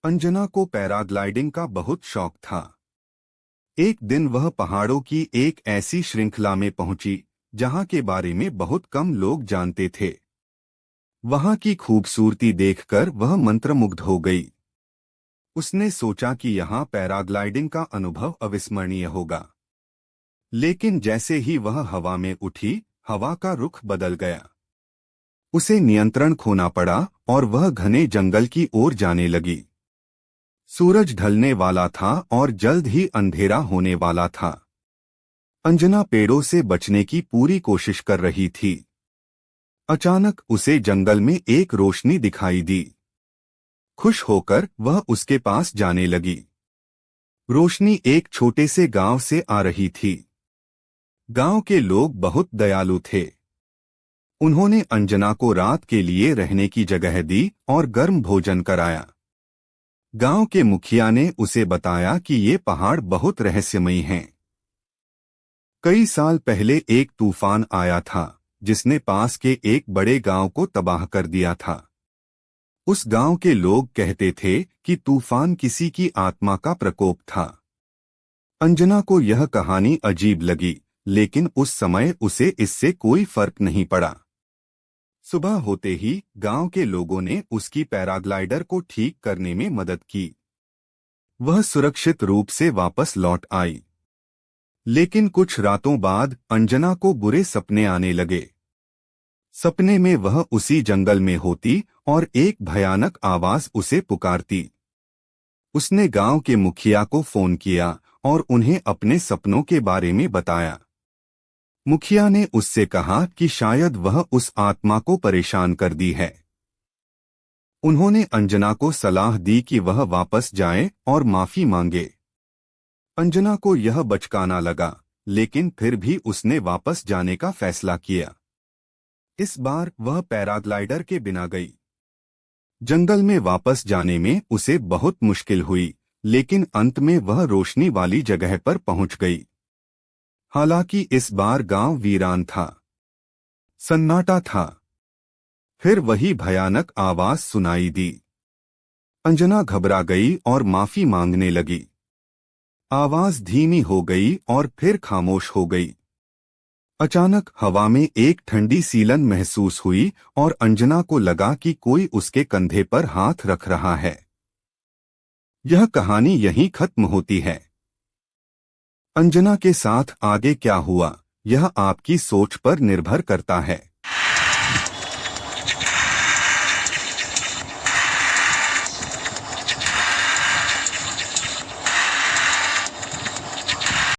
अंजना को पैराग्लाइडिंग का बहुत शौक था। एक दिन वह पहाड़ों की एक ऐसी श्रृंखला में पहुंची जहां के बारे में बहुत कम लोग जानते थे। वहां की खूबसूरती देखकर वह मंत्रमुग्ध हो गई। उसने सोचा कि यहाँ पैराग्लाइडिंग का अनुभव अविस्मरणीय होगा। लेकिन जैसे ही वह हवा में उठी, हवा का रुख बदल गया। उसे नियंत्रण खोना पड़ा और वह घने जंगल की ओर जाने लगी। सूरज ढलने वाला था और जल्द ही अंधेरा होने वाला था। अंजना पेड़ों से बचने की पूरी कोशिश कर रही थी। अचानक उसे जंगल में एक रोशनी दिखाई दी। खुश होकर वह उसके पास जाने लगी। रोशनी एक छोटे से गांव से आ रही थी। गांव के लोग बहुत दयालु थे। उन्होंने अंजना को रात के लिए रहने की जगह दी और गर्म भोजन कराया। गांव के मुखिया ने उसे बताया कि ये पहाड़ बहुत रहस्यमयी हैं। कई साल पहले एक तूफान आया था जिसने पास के एक बड़े गांव को तबाह कर दिया था। उस गांव के लोग कहते थे कि तूफान किसी की आत्मा का प्रकोप था। अंजना को यह कहानी अजीब लगी, लेकिन उस समय उसे इससे कोई फर्क नहीं पड़ा। सुबह होते ही गांव के लोगों ने उसकी पैराग्लाइडर को ठीक करने में मदद की। वह सुरक्षित रूप से वापस लौट आई। लेकिन कुछ रातों बाद अंजना को बुरे सपने आने लगे। सपने में वह उसी जंगल में होती और एक भयानक आवाज उसे पुकारती। उसने गांव के मुखिया को फोन किया और उन्हें अपने सपनों के बारे में बताया। मुखिया ने उससे कहा कि शायद वह उस आत्मा को परेशान कर दी है। उन्होंने अंजना को सलाह दी कि वह वापस जाए और माफी मांगे। अंजना को यह बचकाना लगा, लेकिन फिर भी उसने वापस जाने का फैसला किया। इस बार वह पैराग्लाइडर के बिना गई। जंगल में वापस जाने में उसे बहुत मुश्किल हुई, लेकिन अंत में वह रोशनी वाली जगह पर पहुंच गई। हालांकि इस बार गांव वीरान था। सन्नाटा था। फिर वही भयानक आवाज सुनाई दी। अंजना घबरा गई और माफी मांगने लगी। आवाज धीमी हो गई और फिर खामोश हो गई। अचानक हवा में एक ठंडी सीलन महसूस हुई और अंजना को लगा कि कोई उसके कंधे पर हाथ रख रहा है। यह कहानी यहीं खत्म होती है। अंजना के साथ आगे क्या हुआ, यह आपकी सोच पर निर्भर करता है।